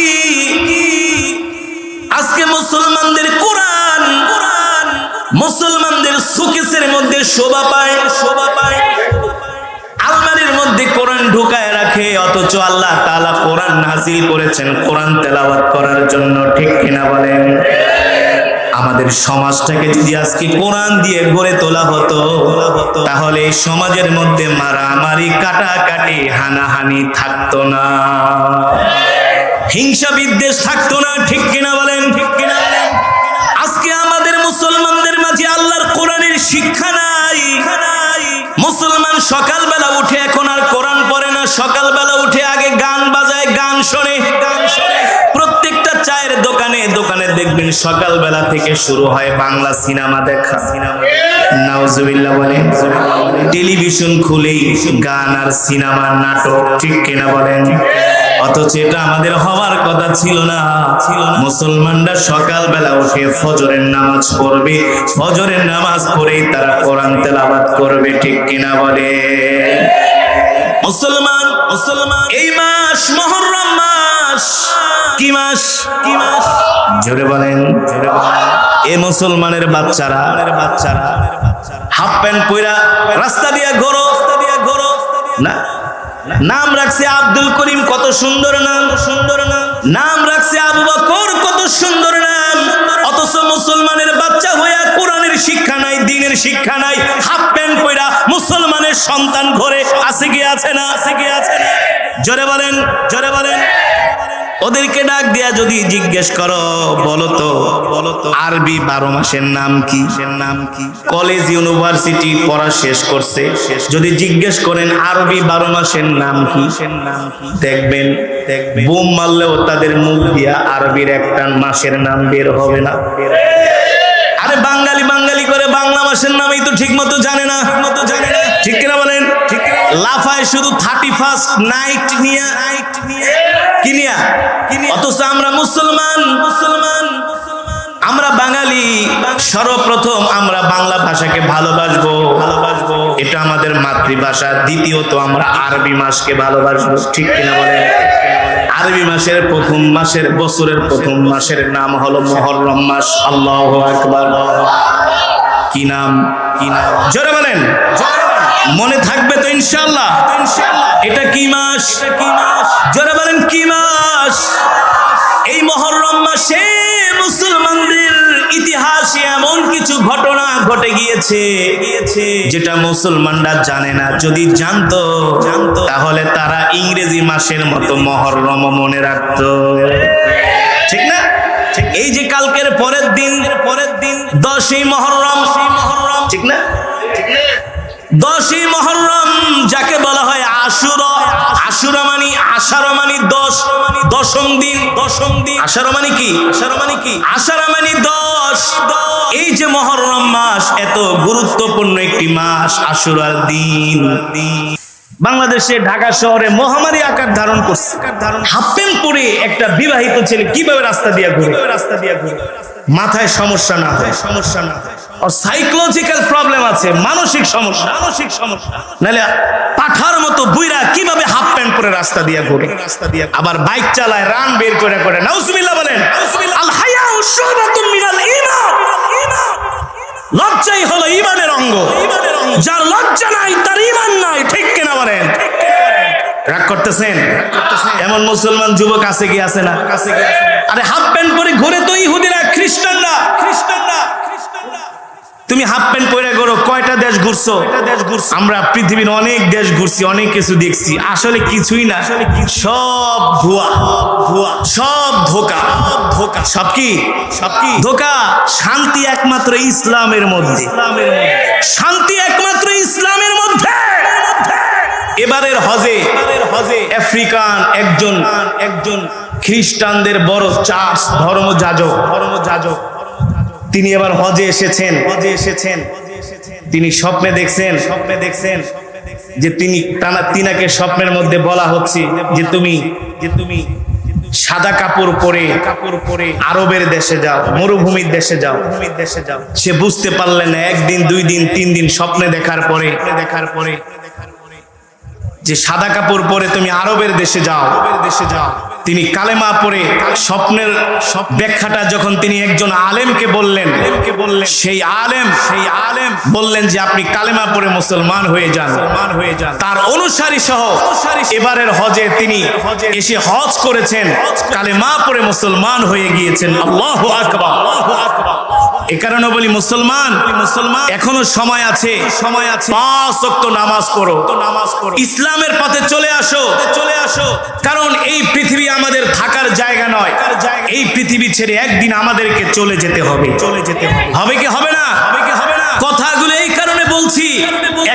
আজকে মুসলমানদের কোরআন মুসলমানদের শোকেসের মধ্যে শোভা পায়। আলমারির মধ্যে কোরআন ঢুকায় রাখে, অথচ আল্লাহ তাআলা কোরআন নাযিল করেছেন কোরআন তেলাওয়াত করার জন্য, ঠিক কিনা বলেন? আমাদের সমাজটাকে যদি আজকে কোরআন দিয়ে গড়ে তোলা হতো তাহলে এই সমাজের মধ্যে মারামারি কাটাকাটি হানাহানি থাকতো না, হিংসা বিদ্বেষ থাকতো না। ঠিক কিনা বলেন? ঠিক কিনা? আজকে আমাদের মুসলমানদের মাঝে আল্লাহর কোরআনের শিক্ষা নাই। মুসলমান সকালবেলা উঠে এখন আর কোরআন পড়ে না, সকালবেলা উঠে আগে গান বাজায়, গান শোনে। প্রত্যেকটা চায়ের দোকানে দোকানে দেখবেন সকালবেলা থেকে শুরু হয় বাংলা সিনেমা দেখা। নাউজুবিল্লাহ বলেন। টেলিভিশন খুলেই গান আর সিনেমার নাটক। ঠিক কিনা বলেন? অথচ এটা আমাদের হওয়ার কথা ছিল না। মুসলমানরা সকালবেলা উঠে ফজরের নামাজ পড়বে, ফজরের নামাজ পড়েই তারা কোরআন তেলাওয়াত করবে। ঠিক কিনা বলে? মুসলমান এই মাস মুহররম মাস। কি মাস? কি মাস? জোরে বলেন, জোরে বলেন। এই মুসলমানের বাচ্চারা হাফ প্যান্ট পরা রাস্তা দিয়ে ঘোরো না। নাম রাখছে আব্দুল করিম, কত সুন্দর নাম, সুন্দর নাম। নাম রাখছে আবু বকর, কত সুন্দর নাম। অথচ মুসলমানের বাচ্চা হইয়া কোরআনের শিক্ষা নাই, দ্বীনের শিক্ষা নাই, হাফ প্যান্ট পরা মুসলমানের সন্তান ঘরে আছে কি আছে না? আছে কি আছে না? জোরে বলেন, জোরে বলেন। ওদেরকে ডাক দিয়া যদি জিজ্ঞেস করো, বলো তো আরবি 12 মাসের নাম কি? কলেজ ইউনিভার্সিটি পড়া শেষ করছে, যদি জিজ্ঞেস করেন আরবি 12 মাসের নাম কি, দেখবেন বুম মারলেও তাদের মুখ দিয়া আরবির একটা মাসের নাম বের হবে না। আরে বাঙালি করে বাংলা মাসের নামই তো ঠিক মতো জানে না। ঠিক কিনা বলেন? ঠিক। লাফায় শুধু 31st নাইট নিয়ে কিনিয়া। অথচ আমরা মুসলমান, আমরা বাঙালি, সর্বপ্রথম আমরা বাংলা ভাষাকে ভালোবাসবো। এটা আমাদের মাতৃভাষা। দ্বিতীয়ত আমরা আরবি মাসকে ভালোবাসবো। ঠিক কিনা বলেন? আরবি মাসের প্রথম মাসের বছরের প্রথম মাসের নাম হলো মুহররম মাস। আল্লাহু আকবার। কি নাম? কি নাম? জোরে বলেন। মনে থাকবে তো ইনশাআল্লাহ? এটা কি মাস? জোরে বলেন, কি মাস? এই মুহররম মাসে মুসলমানদের ইতিহাসে এমন কিছু ঘটনা ঘটে গিয়েছে যেটা মুসলমানরা জানে না। যদি জানতো তাহলে তারা ইংরেজি মাসের মতো মুহররম মনে রাখতো। ঠিক না? এই যে কালকের পরের দিন 10ই মুহররম, ঠিক না? 10ই মুহররম যাকে বলা হয় আশুরা। আশুরা মানে আশারা মানে 10, দশম দিন। আশারা মানে কি? আশারা মানে 10। এই যে মুহররম মাস এত গুরুত্বপূর্ণ একটি মাস, আশুরার দিন বাংলাদেশে ঢাকা শহরে মহামারী আকার ধারণ করছে। হাফ প্যান্ট পরে একটা বিবাহিত ছেলে কিভাবে রাস্তা দিয়ে ঘুরে? মাথায় সমস্যা না হয়, আর সাইকোলজিক্যাল প্রবলেম আছে, মানসিক সমস্যা। নাহলে পাঠার মতো বুইরা কিভাবে হাফ প্যান্ট পরে রাস্তা দিয়ে ঘুরে? আবার বাইক চালায়, রান বের করে। নাউজুবিল্লাহ বলেন। আল হায়াউ শুবাতুম মিনাল ঈমান। লজ্জাই হলো ঈমানের অঙ্গ। যার লজ্জা নাই তার ঈমান নাই। ঠিক কিনা বলেন? রাগ করতেছেন? এমন মুসলমান যুবক আছে কি আছে না? আরে হাফ প্যান্ট পরে ঘুরে তো ইহুদিরা, খ্রিস্টানরা। তুমি হাফ প্যান্ট পরে ঘুরো, কয়টা দেশ ঘুরছো? আমরা পৃথিবীর অনেক দেশ ঘুরছি, অনেক কিছু দেখছি। আসলে কিছুই না, সব ভুয়া, সব ধোঁকা। সব কি ধোঁকা। শান্তি একমাত্র ইসলামের মধ্যে। শান্তি একমাত্র ইসলামের মধ্যে। এবারের হজে আফ্রিকান একজন খ্রিস্টানদের বড় চাষ ধর্মযাজক তিনি এবার হজে এসেছেন। তিনি স্বপ্নে দেখছেন যে তিনাকে স্বপ্নের মধ্যে বলা হচ্ছে যে তুমি সাদা কাপড় পরে আরবের দেশে যাও, মরুভূমির দেশে যাও। সে বুঝতে পারলেন না, 1 দিন 2 দিন 3 দিন স্বপ্নে দেখার পরে যে সাদা কাপড় পরে তুমি আরবের দেশে যাও। তিনি কালেমা পড়ে স্বপ্নের ব্যাখ্যাটা যখন তিনি একজন আলেমকে বললেন, সেই আলেম বললেন যে আপনি কালেমা পড়ে মুসলমান হয়ে যান। তার অনুসারী সহ এবারের হজে তিনি এসে হজ করেছেন, কালেমা পড়ে মুসলমান হয়ে গিয়েছেন। আল্লাহু আকবার। এ কারণে বলি মুসলমান এখনো সময় আছে, 5 ওয়াক্ত নামাজ পড়ো, ইসলামের পথে চলে আসো। কারণ এই পৃথিবী আমাদের থাকার জায়গা নয়। এই পৃথিবী ছেড়ে একদিন আমাদেরকে চলে যেতে হবে। হবে কি হবে না? কথাগুলো এই কারণে বলছি,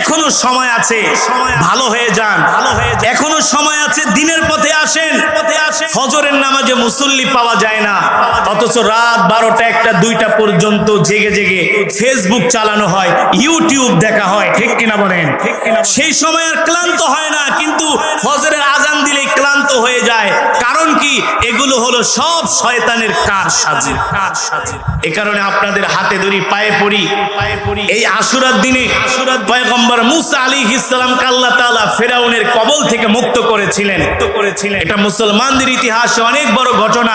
এখনো সময় আছে, ভালো হয়ে যান। এখনো সময় আছে, দিনের পথে আসেন। ফজরের নামাজে মুসল্লি পাওয়া যায় না, অথচ রাত 12টা 1টা 2টা পর্যন্ত জেগে ফেসবুক চালানো হয়, ইউটিউব দেখা হয়, ঠিক কিনা বলেন? সেই সময় আর ক্লান্ত হয় না, কিন্তু ফজরের আজান দিলেই ক্লান্ত হয়ে যায়। কারণ কি? এগুলো হলো সব শয়তানের কারসাজি। এ কারণে আপনাদের হাতে ধরি, পায়ে পড়ি। এই আশুরার দিনে পয়গম্বর মুসা আলাইহিস সালামকে আল্লাহ তাআলা ফিরাউনের কবল থেকে মুক্ত করেছিলেন। এটা মুসলমানদের ইতিহাসে অনেক বড় ঘটনা।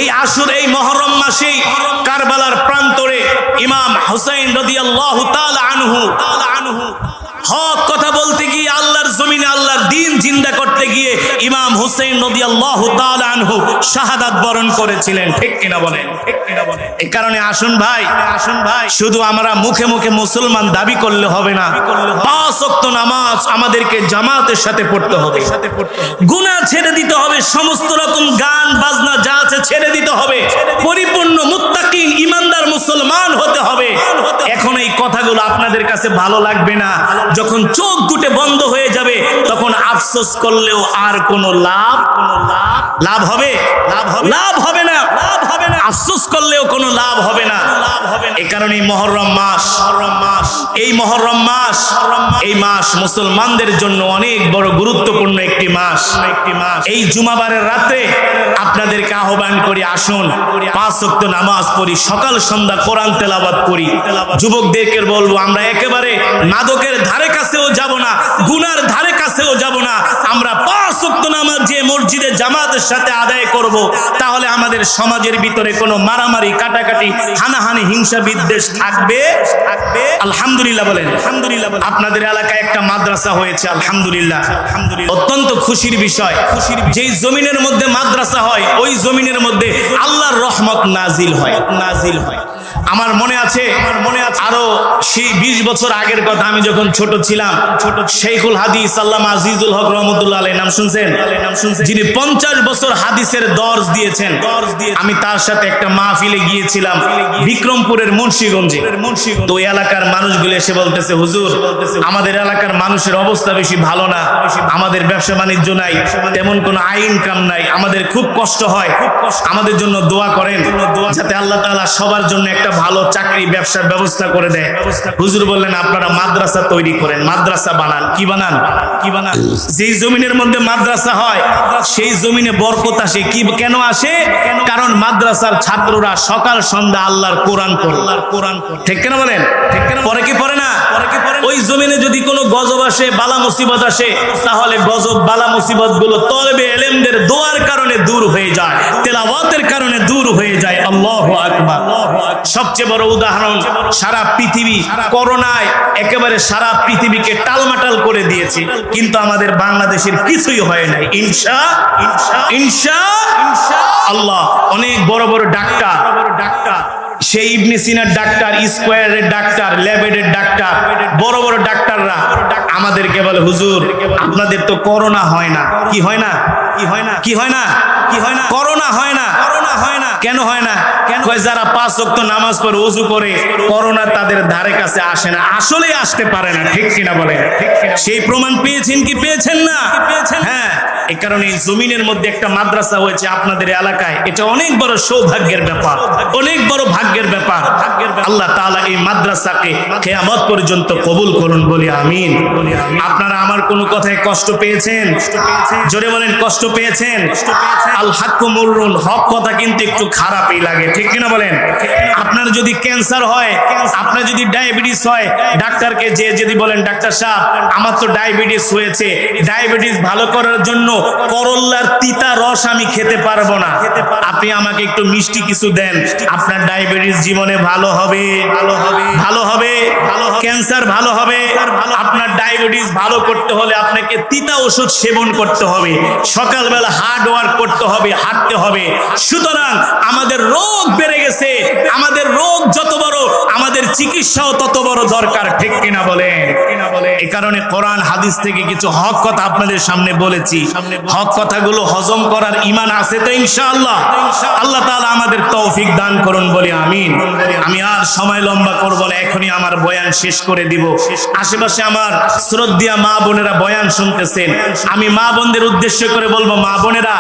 এই আশুর, এই মুহররম মাসেই কারবালার প্রান্তরে ইমাম হুসাইন রাদিয়াল্লাহু তাআলা আনহু হক কথা বলতে গিয়ে, আল্লাহর জমিনে আল্লাহর দ্বীন জিন্দা করতে গিয়ে ইমাম হুসাইন রাদিয়াল্লাহু তাআলা আনহু শাহাদাত বরণ করেছিলেন, ঠিক কিনা বলেন? এই কারণে আসুন ভাই, শুধু আমরা মুখে মুখে মুসলমান দাবি করলে হবে না। 5 ওয়াক্ত নামাজ আমাদেরকে জামাতের সাথে পড়তে হবে। গুনাহ ছেড়ে দিতে হবে, সমস্ত রকম গান বাজনা যা আছে ছেড়ে দিতে হবে। পরিপূর্ণ মুত্তাকিন ঈমানদার মুসলমান হতে হবে। এখন এই কথাগুলো আপনাদের কাছে ভালো লাগবে না। যখন চোখ দুটো বন্ধ হয়ে যাবে, তখন আফসোস করলেও আর কোনো লাভ হবে না। আফসোস করলেও কোনো লাভ হবে না। এই কারণে মুহররম মাস, এই মাস মুসলমানদের জন্য অনেক বড় গুরুত্বপূর্ণ একটি মাস। এই জুমাবারের রাতে আপনাদেরকে আহ্বান করি, আসুন 5 ওয়াক্ত নামাজ পড়ি, সকাল সন্ধ্যা কোরআন তেলাওয়াত করি। যুবকদেরকে বলবো, আমরা একেবারে মাদকের ধারে কাছেও যাব না, গুনার ধারে কাছেও যাব না। আমরা 5 ওয়াক্ত নামাজ যে মসজিদে জামাতের সাথে আদায় করব, তাহলে আমাদের সমাজের ভিতরে কোনো মারামারি, কাটাকাটি, হানাহানি, হিংসা বিদ্বেষ থাকবে। আলহামদুলিল্লাহ বলেন। আপনাদের এলাকায় একটা মাদ্রাসা হয়েছে, আলহামদুলিল্লাহ। অত্যন্ত খুশির বিষয়। যেই জমিনের মধ্যে মাদ্রাসা হয়, ওই জমিনের মধ্যে আল্লাহর রহমত নাজিল হয়। আমার মনে আছে আরো সেই 20 বছর আগের কথা, আমি যখন ছোট ছিলাম, শেখুল হাদিস আল্লামা আজিজুল হক রহমতুল্লাহ আলাইহি নাম শুনছেন? যিনি 50 বছর হাদিসের দর্স দিয়েছেন। আমি তার সাথে একটা মাহফিলে গিয়েছিলাম বিক্রমপুরের মুন্সিগঞ্জে। তো ওই এলাকার মানুষগুলো এসে বলতেছে, হুজুর, আমাদের এলাকার মানুষের অবস্থা বেশি ভালো না, আমাদের ব্যবসা বাণিজ্য নাই, তেমন কোনো আইন কাম নাই, আমাদের খুব কষ্ট হয়, আমাদের জন্য দোয়া করেন যাতে আল্লাহ তাআলা সবার জন্য একটা ভালো চাকরি ব্যবসার ব্যবস্থা করে দেয়। হুজুর বললেন, আপনারা মাদ্রাসা তৈরি করেন, মাদ্রাসা বানান। কি বানান? যেই জমিনের মধ্যে মাদ্রাসা হয়, সেই জমিনে বরকত আসে। কেন আসে? কারণ মাদ্রাসার ছাত্ররা সকাল সন্ধ্যা আল্লাহর কোরআন পড়ে। ঠিক কেন বলেন? পরে কি পড়ে না? ওই জমিনে যদি কোনো গজব আসে, বালা মুসিবত আসে, তাহলে গজব বালা মুসিবত গুলো তলবে ইলমদের দোয়ার কারণে দূর হয়ে যায়, তেলাওয়াতের কারণে দূর হয়ে যায়। আল্লাহু আকবার। সবচেয়ে বড় উদাহরণ, সারা পৃথিবী করোনায় একেবারে সারা পৃথিবীকে টালমাটাল করে দিয়েছে, কিন্তু আমাদের বাংলাদেশের কিছুই হয় নাই। ইনশাআল্লাহ। অনেক বড় বড় ডাক্তার, সেই ইবনে সিনার ডাক্তার, স্কয়ারের ডাক্তার, ল্যাবেডের ডাক্তার, বড় বড় ডাক্তাররা আমাদেরকে বলে, হুজুর, আপনাদের তো করোনা হয় না। কি হয় না? করোনা হয় না। কেন হয় না? যারা 5 ওয়াক্ত নামাজ পড়ে, ওযু করে, করোনা তাদের ধারে কাছে আসে না, আসলেই আসতে পারে না। ঠিক কিনা বলেন? সেই প্রমাণ পেয়েছেন কি পেয়েছেন না? হ্যাঁ। এই কারণে এই জমিনের মধ্যে একটা মাদ্রাসা হয়েছে আপনাদের এলাকায়, এটা অনেক বড় সৌভাগ্যের ব্যাপার, অনেক বড় ভাগ্যের ব্যাপার। আল্লাহ তাআলা এই মাদ্রাসাকে কিয়ামত পর্যন্ত কবুল করুন, বলি আমিন। আপনারা আমার কোনো কথায় কষ্ট পেয়েছেন? জোরে বলেন, কষ্ট পেয়েছেন? আল হাক্কু মুররুন, হক কথা কিন্তু একটু খারাপই লাগে, ঠিক কিনা বলেন? আপনার যদি ক্যান্সার হয়, আপনার যদি ডায়াবেটিস হয়, ডাক্তারকে যদি বলেন, ডাক্তার সাহেব, আমার তো ডায়াবেটিস হয়েছে, ডায়াবেটিস ভালো করার জন্য করল্লার তিতা রস আমি খেতে পারবো না, আপনি আমাকে একটু মিষ্টি কিছু দেন, আপনার ডায়াবেটিস জীবনে ভালো হবে, ভালো হবে, ভালো হবে, ক্যান্সার ভালো হবে। আপনার ডায়াবেটিস ভালো করতে হলে আপনাকে তিতা ওষুধ সেবন করতে হবে, সকালবেলা হার্ড ওয়ার্ক করতে হবে, হাঁটতে হবে। সুতরাং আমাদের রোগ বেড়ে গেছে, আমাদের রোগ যত বড় আমাদের চিকিৎসাও তত বড় দরকার, ঠিক কিনা বলেন? এই কারণে কোরআন হাদিস থেকে কিছু হক কথা আপনাদের সামনে বলেছি। হক কথাগুলো হজম করার ঈমান আছে তো ইনশাআল্লাহ? আল্লাহ তাআলা আমাদের তৌফিক দান করুন বলি আমিন। আমি আর সময় লম্বা করব না, এখনই আমার বয়ান শেষ করে দিব। আশেপাশে আমার শ্রদ্ধেয় মা বোনেরা বয়ান শুনতেছেন, আমি মা বোনদের উদ্দেশ্য করে বলবো, মা বোনেরা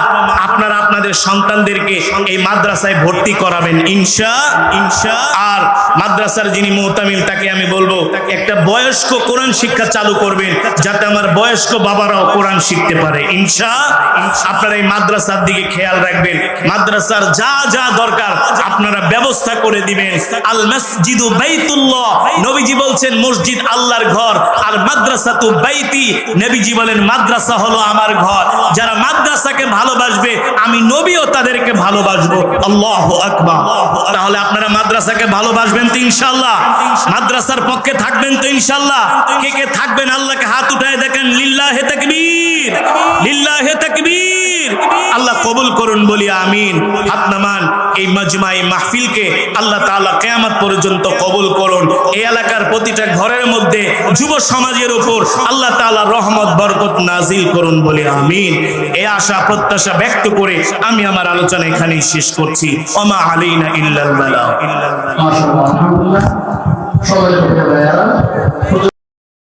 আপনারা আপনাদের সন্তানদেরকে এই মাদ্রাসায় ভর্তি করাবেন ইনশাআল্লাহ। আর মাদ্রাসার যিনি মুতামিম তাকে আমি বলবো একটা বয়স্ক কোরআন শিক্ষা চালু করবেন, যাতে আমার বয়স্ক বাবারাও কোরআন শিখতে পারে ইনশাআল্লাহ। আপনারা এই মাদ্রাসার দিকে খেয়াল রাখবেন, মাদ্রাসার যা যা দরকার আপনারা ব্যবস্থা করে দিবেন। আল মসজিদু বাইতুল্লাহ, নবীজি বলছেন মসজিদ আল্লাহর ঘর, আর মাদ্রাসাতু বাইতি, নবীজি বলেন মাদ্রাসা হলো আমার ঘর। যারা মাদ্রাসাকে ভালোবাসবে আমি নবীও তাদেরকে ভালোবাসবো। আল্লাহু আকবার। তাহলে আপনারা মাদ্রাসাকে ভালোবাসবেন তো ইনশাআল্লাহ? মাদ্রাসার পক্ষে থাকবেন তো ইনশাআল্লাহ? কে কে থাকবেন আল্লাহকে হাত উঠায় দেখেন। লিল্লাহে তাকবীর, লিল্লাহে তাকবীর। আল্লাহ কবুল করুন বলি আমিন। হাত নামান। এই মাজমা, এই মাহফিলকে আল্লাহ তাআলা কিয়ামত পর্যন্ত কবুল করুন। এই এলাকার প্রতিটা ঘরের মধ্যে যুব সমাজের উপর আল্লাহ তাআলা রহমত বরকত নাজিল করুন বলি আমিন। এই আশা প্রত্যাশা ব্যক্ত করে আমি আমার আলোচনা এখানেই শেষ করছি। ওমা আলাইনা ইল্লাল বালাগ। মাশাআল্লাহ, আলহামদুলিল্লাহ। সবাই